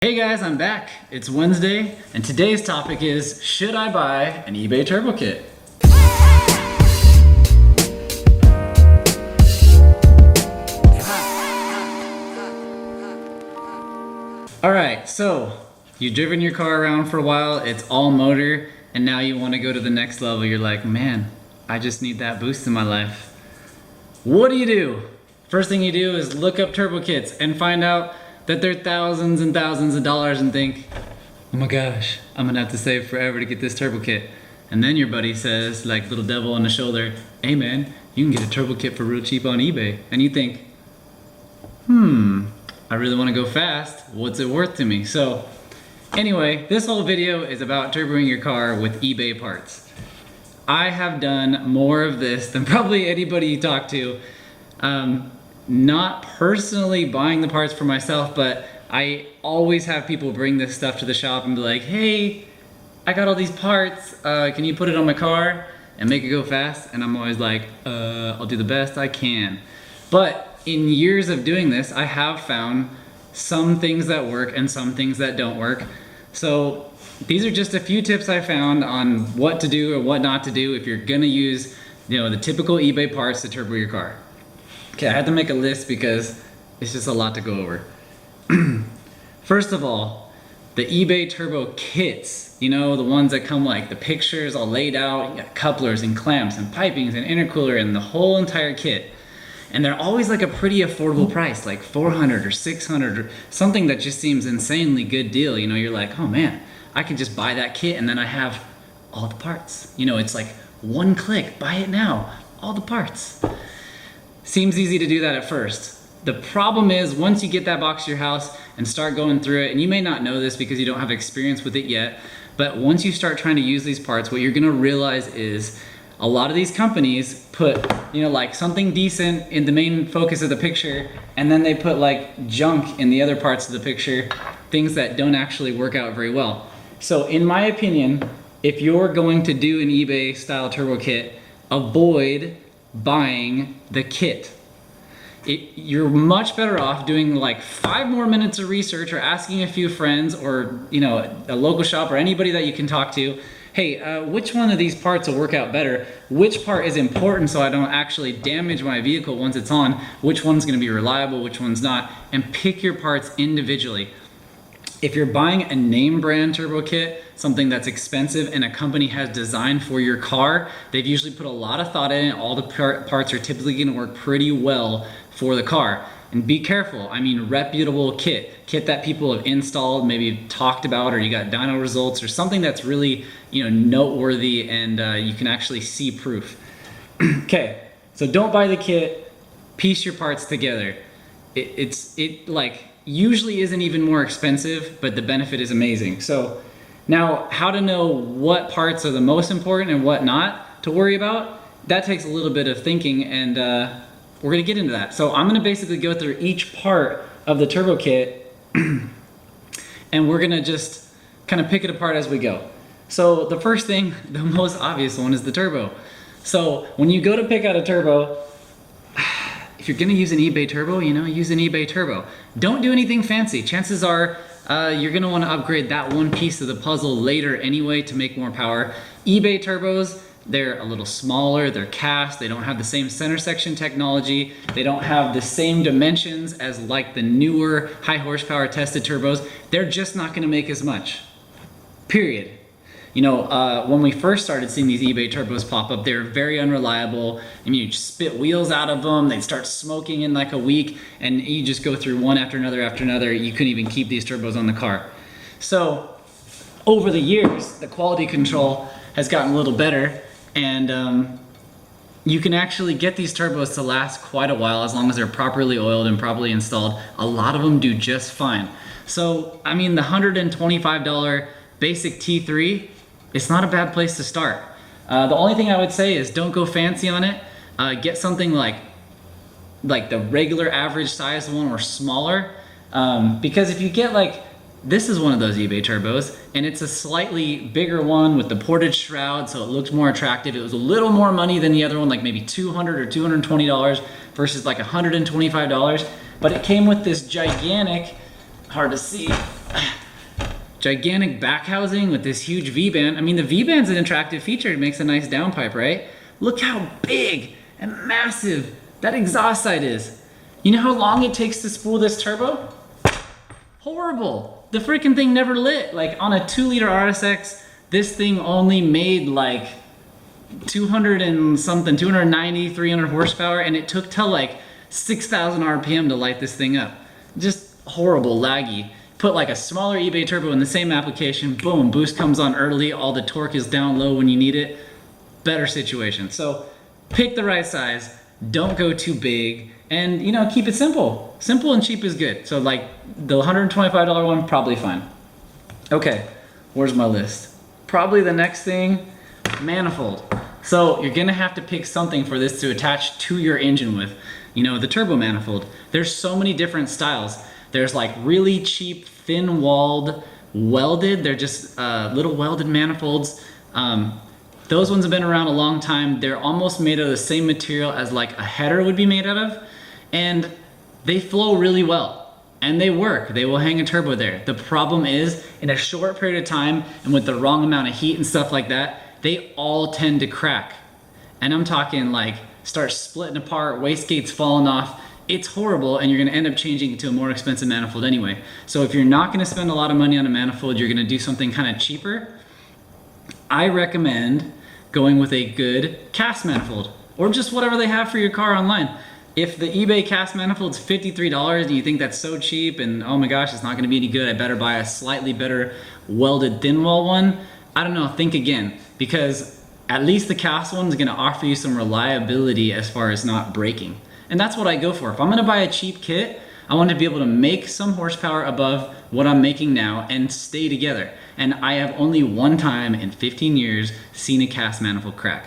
Hey guys, I'm back. It's Wednesday, and today's topic is, should I buy an eBay turbo kit? Alright, so you've driven your car around for a while, it's all motor, and now you want to go to the next level. You're like, man, I just need that boost in my life. What do? First thing you do is look up turbo kits and find out that they're thousands and thousands of dollars and think, oh my gosh, I'm gonna have to save forever to get this turbo kit. And then your buddy says, like little devil on the shoulder, hey man, you can get a turbo kit for real cheap on eBay. And you think, I really wanna go fast, what's it worth to me? So anyway, this whole video is about turboing your car with eBay parts. I have done more of this than probably anybody you talk to. Not personally buying the parts for myself, but I always have people bring this stuff to the shop and be like, hey, I got all these parts, can you put it on my car and make it go fast? And I'm always like, I'll do the best I can. But in years of doing this, I have found some things that work and some things that don't work. So these are just a few tips I found on what to do or what not to do if you're gonna use, the typical eBay parts to turbo your car. Okay, I had to make a list because it's just a lot to go over. First of all, the eBay turbo kits, the ones that come like the pictures all laid out, you got couplers and clamps and pipings and intercooler and the whole entire kit. And they're always like a pretty affordable price, like $400 or $600 or something that just seems insanely good deal. You're like, oh man, I could just buy that kit and then I have all the parts. It's like one click, buy it now, all the parts. Seems easy to do that at first. The problem is once you get that box to your house and start going through it, and you may not know this because you don't have experience with it yet, but once you start trying to use these parts, what you're gonna realize is a lot of these companies put, like something decent in the main focus of the picture, and then they put like junk in the other parts of the picture, things that don't actually work out very well. So in my opinion, if you're going to do an eBay style turbo kit, avoid buying the kit. You're much better off doing like 5 more minutes of research or asking a few friends or a local shop or anybody that you can talk to, hey, which one of these parts will work out better? Which part is important so I don't actually damage my vehicle once it's on? Which one's gonna be reliable, which one's not? And pick your parts individually. If you're buying a name brand turbo kit, something that's expensive and a company has designed for your car, they've usually put a lot of thought in it. All the parts are typically gonna work pretty well for the car. And be careful, reputable kit that people have installed, maybe talked about, or you got dyno results or something that's really noteworthy and you can actually see proof. Okay, so don't buy the kit, piece your parts together. It usually isn't even more expensive, but the benefit is amazing. So now, how to know what parts are the most important and what not to worry about, that takes a little bit of thinking, and we're gonna get into that. So I'm gonna basically go through each part of the turbo kit and we're gonna just kind of pick it apart as we go. So the first thing, the most obvious one, is the turbo. So when you go to pick out a turbo, if you're gonna use an eBay turbo, use an eBay turbo. Don't do anything fancy. Chances are you're gonna wanna upgrade that one piece of the puzzle later anyway to make more power. eBay turbos, they're a little smaller, they're cast, they don't have the same center section technology, they don't have the same dimensions as like the newer high horsepower tested turbos. They're just not gonna make as much, period. When we first started seeing these eBay turbos pop up, they were very unreliable. You spit wheels out of them, they'd start smoking in like a week, and you just go through one after another after another. You couldn't even keep these turbos on the car. So over the years, the quality control has gotten a little better, and you can actually get these turbos to last quite a while as long as they're properly oiled and properly installed. A lot of them do just fine. So, the $125 basic T3, it's not a bad place to start. The only thing I would say is don't go fancy on it. Get something like the regular average size one or smaller, because if you get this is one of those eBay turbos, and it's a slightly bigger one with the ported shroud, so it looks more attractive. It was a little more money than the other one, like maybe $200 or $220 versus like $125, but it came with this gigantic, hard to see, Gigantic back housing with this huge V-band. I mean, the V-band's an attractive feature. It makes a nice downpipe, right? Look how big and massive that exhaust side is. You know how long it takes to spool this turbo? Horrible. The freaking thing never lit. Like on a 2-liter RSX, this thing only made like 200 and something, 290, 300 horsepower, and it took till like 6,000 RPM to light this thing up. Just horrible, laggy. Put like a smaller eBay turbo in the same application, boom, boost comes on early, all the torque is down low when you need it. Better situation. So pick the right size, don't go too big, and you know, keep it simple. Simple and cheap is good. So like the $125 one, probably fine. Okay, where's my list? Probably the next thing, manifold. So you're gonna have to pick something for this to attach to your engine with. You know, the turbo manifold. There's so many different styles. There's like really cheap, thin-walled, welded. They're just little welded manifolds. Those ones have been around a long time. They're almost made of the same material as like a header would be made out of. And they flow really well. And they work. They will hang a turbo there. The problem is, in a short period of time, and with the wrong amount of heat and stuff like that, they all tend to crack. And I'm talking like, start splitting apart, wastegates falling off. It's horrible, and you're gonna end up changing it to a more expensive manifold anyway. So if you're not gonna spend a lot of money on a manifold, you're gonna do something kind of cheaper. I recommend going with a good cast manifold, or just whatever they have for your car online. If the eBay cast manifold's $53 and you think that's so cheap and oh my gosh, it's not gonna be any good, I better buy a slightly better welded thin wall one, I don't know, think again. Because at least the cast one is gonna offer you some reliability as far as not breaking. And that's what I go for. If I'm gonna buy a cheap kit, I want to be able to make some horsepower above what I'm making now and stay together. And I have only one time in 15 years seen a cast manifold crack.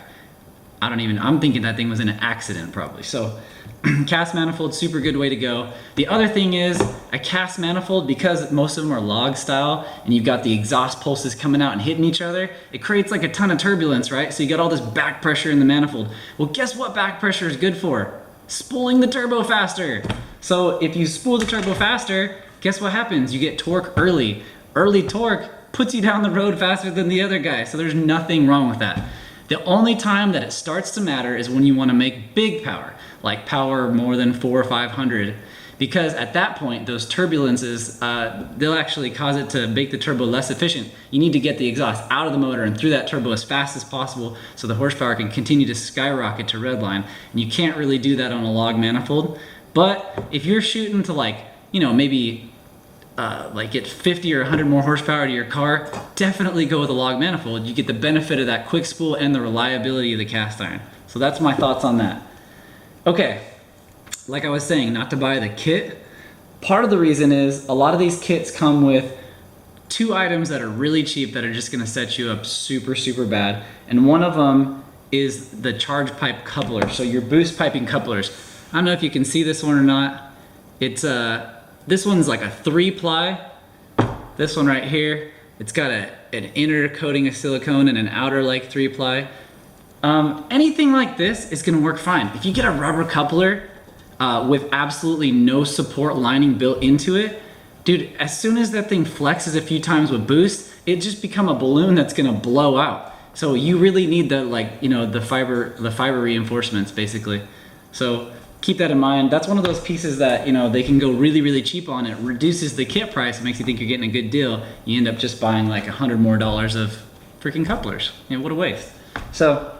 I'm thinking that thing was in an accident probably. So cast manifold, super good way to go. The other thing is a cast manifold, because most of them are log style and you've got the exhaust pulses coming out and hitting each other, it creates like a ton of turbulence, right? So you got all this back pressure in the manifold. Well, guess what back pressure is good for? Spooling the turbo faster. So if you spool the turbo faster, guess what happens? You get torque early. Early torque puts you down the road faster than the other guy. So there's nothing wrong with that. The only time that it starts to matter is when you want to make big power, like power more than 400 or 500, because at that point, those turbulences, they'll actually cause it to make the turbo less efficient. You need to get the exhaust out of the motor and through that turbo as fast as possible so the horsepower can continue to skyrocket to redline. And you can't really do that on a log manifold. But if you're shooting to like, you know, maybe like get 50 or 100 more horsepower to your car, definitely go with a log manifold. You get the benefit of that quick spool and the reliability of the cast iron. So that's my thoughts on that. Okay, like I was saying, not to buy the kit. Part of the reason is a lot of these kits come with 2 items that are really cheap that are just gonna set you up super, super bad. And one of them is the charge pipe coupler. So your boost piping couplers. I don't know if you can see this one or not. It's this one's like a 3-ply. This one right here, it's got an inner coating of silicone and an outer like 3-ply. Anything like this is gonna work fine. If you get a rubber coupler with absolutely no support lining built into it, dude, as soon as that thing flexes a few times with boost, it just become a balloon that's gonna blow out. So you really need the, like, you know, the fiber reinforcements basically. So keep that in mind. That's one of those pieces that, you know, they can go really, really cheap on. It reduces the kit price. It makes you think you're getting a good deal. You end up just buying like $100 more of freaking couplers. You know, what a waste. So,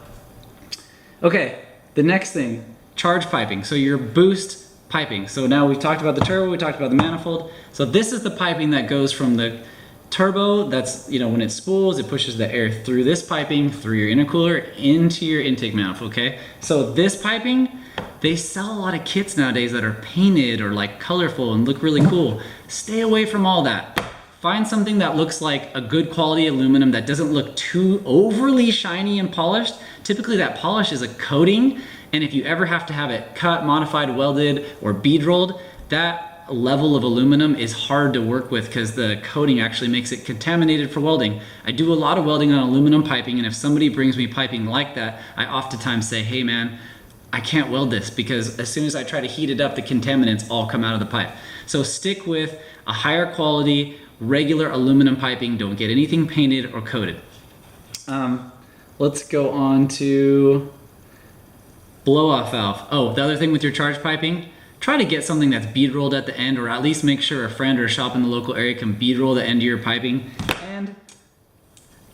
okay, the next thing, charge piping. So your boost piping. So now we've talked about the turbo, we talked about the manifold. So this is the piping that goes from the turbo, that's, you know, when it spools, it pushes the air through this piping, through your intercooler, into your intake manifold, okay? So this piping, they sell a lot of kits nowadays that are painted or like colorful and look really cool. Stay away from all that. Find something that looks like a good quality aluminum that doesn't look too overly shiny and polished. Typically that polish is a coating, and if you ever have to have it cut, modified, welded, or bead rolled, that level of aluminum is hard to work with because the coating actually makes it contaminated for welding. I do a lot of welding on aluminum piping, and if somebody brings me piping like that, I oftentimes say, hey man, I can't weld this because as soon as I try to heat it up, the contaminants all come out of the pipe. So stick with a higher quality, regular aluminum piping. Don't get anything painted or coated. Let's go on to blow-off valve. Oh, the other thing with your charge piping, try to get something that's bead rolled at the end, or at least make sure a friend or a shop in the local area can bead roll the end of your piping. And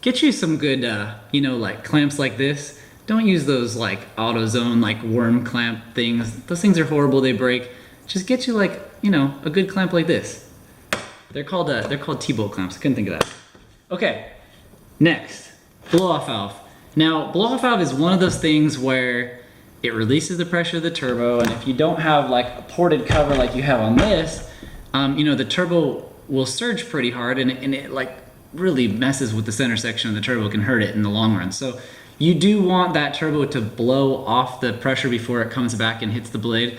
get you some good, you know, like clamps like this. Don't use those like AutoZone, like worm clamp things. Those things are horrible, they break. Just get you like, you know, a good clamp like this. They're called T-bolt clamps, I couldn't think of that. Okay, next, blow-off valve. Now, blow-off valve is one of those things where it releases the pressure of the turbo, and if you don't have like a ported cover like you have on this, you know, the turbo will surge pretty hard, and it like really messes with the center section of the turbo, can hurt it in the long run. So you do want that turbo to blow off the pressure before it comes back and hits the blade.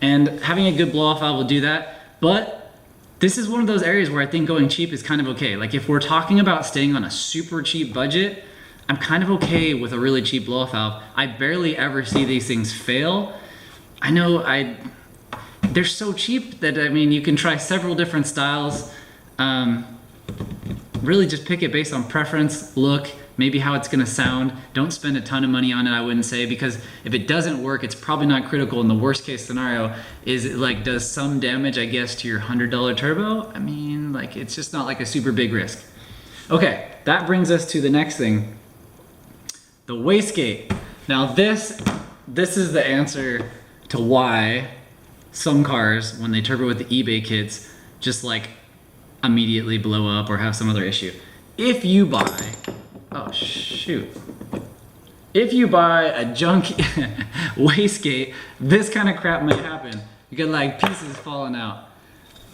And having a good blow-off valve will do that, but this is one of those areas where I think going cheap is kind of okay. Like if we're talking about staying on a super cheap budget, I'm kind of okay with a really cheap blow-off valve. I barely ever see these things fail. I know they're so cheap that, I mean, you can try several different styles. Really just pick it based on preference, look, maybe how it's gonna sound. Don't spend a ton of money on it, I wouldn't say, because if it doesn't work, it's probably not critical. In the worst case scenario is it like does some damage, I guess, to your $100 turbo. I mean, like it's just not like a super big risk. Okay, that brings us to the next thing. The wastegate. Now this is the answer to why some cars, when they turbo with the eBay kits, just like immediately blow up or have some other issue. If you buy, oh shoot. If you buy a junk wastegate, this kind of crap might happen. You get like pieces falling out.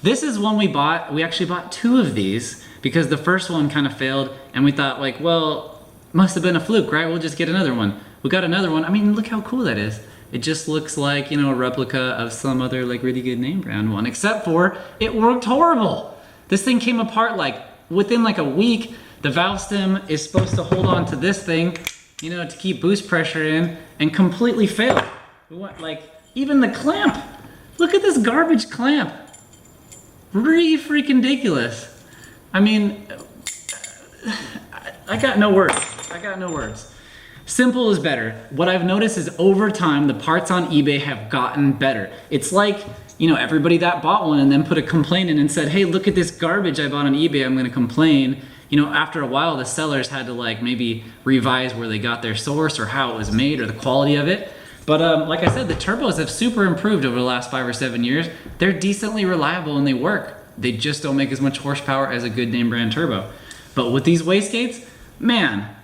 This is one we bought. We actually bought 2 of these because the first one kind of failed, and we thought like, well, must have been a fluke, right? We'll just get another one. We got another one. I mean, look how cool that is. It just looks like, you know, a replica of some other like really good name brand one, except for it worked horrible. This thing came apart like within like a week. The valve stem is supposed to hold on to this thing, you know, to keep boost pressure in, and completely failed. Like even the clamp. Look at this garbage clamp. Really freaking ridiculous. I mean, I got no words. I got no words. Simple is better. What I've noticed is over time, the parts on eBay have gotten better. It's like, you know, everybody that bought one and then put a complaint in and said, hey, look at this garbage I bought on eBay, I'm gonna complain. You know, after a while, the sellers had to like maybe revise where they got their source or how it was made or the quality of it. But like I said, the turbos have super improved over the last 5 or 7 years. They're decently reliable and they work. They just don't make as much horsepower as a good name brand turbo. But with these wastegates, man,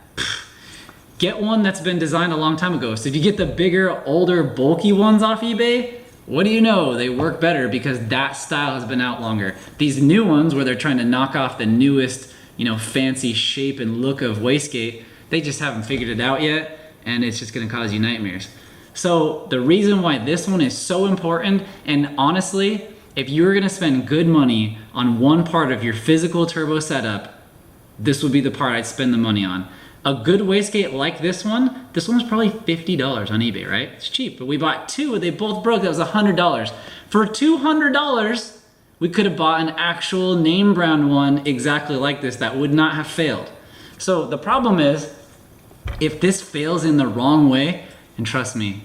get one that's been designed a long time ago. So if you get the bigger, older, bulky ones off eBay, what do you know? They work better because that style has been out longer. These new ones where they're trying to knock off the newest, you know, fancy shape and look of wastegate, they just haven't figured it out yet, and it's just gonna cause you nightmares. So the reason why this one is so important, and honestly, if you're gonna spend good money on one part of your physical turbo setup, this would be the part I'd spend the money on. A good wastegate like this one's probably $50 on eBay, right? It's cheap, but we bought 2 and they both broke. That was $100. For $200, we could have bought an actual name brand one exactly like this that would not have failed. So the problem is, if this fails in the wrong way, and trust me,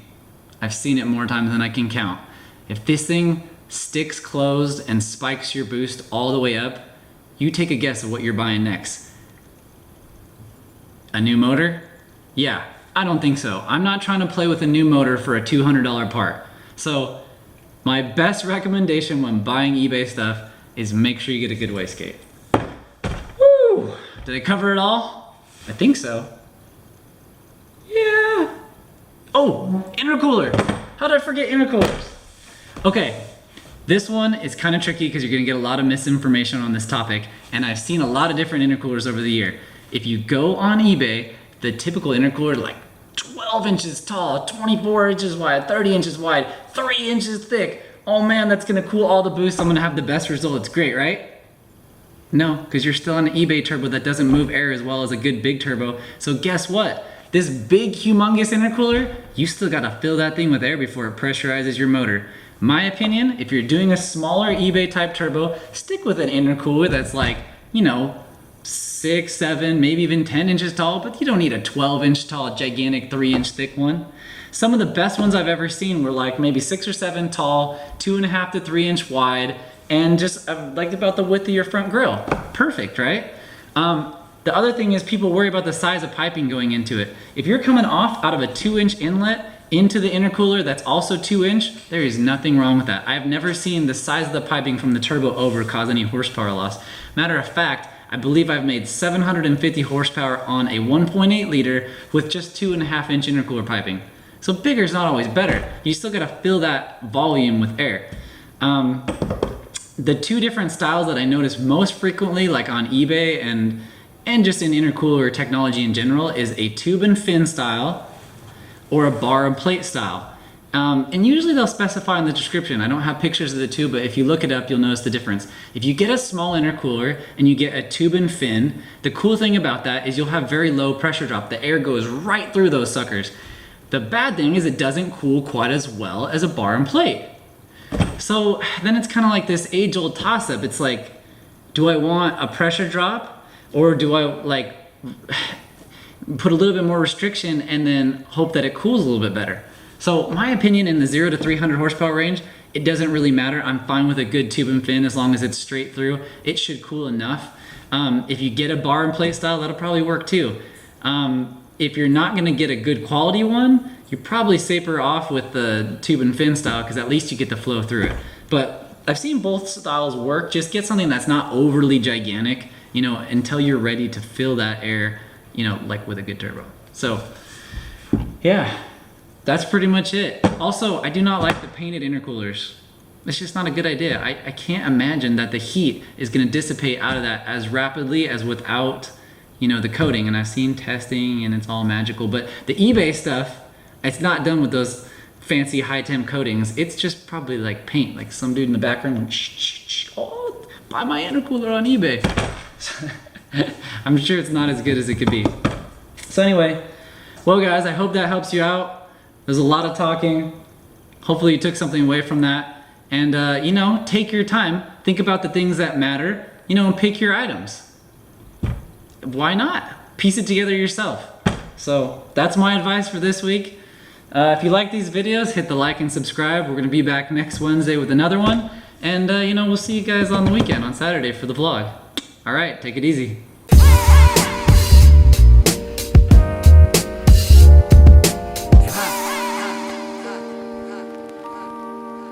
I've seen it more times than I can count. If this thing sticks closed and spikes your boost all the way up, you take a guess of what you're buying next. A new motor? Yeah, I don't think so. I'm not trying to play with a new motor for a $200 part. So my best recommendation when buying eBay stuff is make sure you get a good wastegate. Woo! Did I cover it all? I think so. Yeah. Oh, intercooler. How did I forget intercoolers? Okay. This one is kind of tricky because you're going to get a lot of misinformation on this topic, and I've seen a lot of different intercoolers over the year. If you go on eBay, the typical intercooler is like 12 inches tall, 24 inches wide, 30 inches wide, 3 inches thick. Oh man, that's going to cool all the boosts. I'm going to have the best result. It's great, right? No, because you're still on an eBay turbo that doesn't move air as well as a good big turbo. So guess what? This big, humongous intercooler, you still got to fill that thing with air before it pressurizes your motor. My opinion, if you're doing a smaller eBay type turbo, stick with an intercooler that's like, you know, 6, 7, maybe even 10 inches tall, but you don't need a 12-inch tall, gigantic 3-inch thick one. Some of the best ones I've ever seen were like maybe 6 or 7 tall, 2.5 to 3 inch wide, and just like about the width of your front grill. Perfect, right? The other thing is people worry about the size of piping going into it. If you're coming off out of a 2-inch inlet into the intercooler that's also 2-inch, there is nothing wrong with that. I've never seen the size of the piping from the turbo over cause any horsepower loss. Matter of fact, I believe I've made 750 horsepower on a 1.8 liter with just 2.5-inch intercooler piping. So bigger is not always better. You still gotta fill that volume with air. The two different styles that I notice most frequently, like on eBay and just in intercooler technology in general, is a tube and fin style or a bar and plate style. And usually they'll specify in the description. I don't have pictures of the two, but if you look it up, you'll notice the difference. If you get a small intercooler and you get a tube and fin, the cool thing about that is you'll have very low pressure drop. The air goes right through those suckers. The bad thing is it doesn't cool quite as well as a bar and plate. So then it's kind of like this age-old toss-up. It's like, do I want a pressure drop, or do I like put a little bit more restriction and then hope that it cools a little bit better? So my opinion, in the 0 to 300 horsepower range, it doesn't really matter. I'm fine with a good tube and fin as long as it's straight through. It should cool enough. If you get a bar and plate style, that'll probably work too. If you're not gonna get a good quality one, you're probably safer off with the tube and fin style, because at least you get the flow through it. But I've seen both styles work. Just get something that's not overly gigantic, you know, until you're ready to fill that air, you know, like with a good turbo. So yeah, that's pretty much it. Also, I do not like the painted intercoolers. It's just not a good idea. I can't imagine that the heat is gonna dissipate out of that as rapidly as without, you know, the coating. And I've seen testing and it's all magical, but the eBay stuff, it's not done with those fancy high temp coatings. It's just probably like paint, like some dude in the background going, shh, shh, shh, oh, buy my intercooler on eBay. I'm sure it's not as good as it could be. So anyway, well guys, I hope that helps you out. There's a lot of talking. Hopefully you took something away from that. And you know, take your time, think about the things that matter, you know, and pick your items. Why not? Piece it together yourself. So that's my advice for this week. If you like these videos, hit the like and subscribe. We're gonna be back next Wednesday with another one. And you know, we'll see you guys on the weekend, on Saturday for the vlog. All right, take it easy.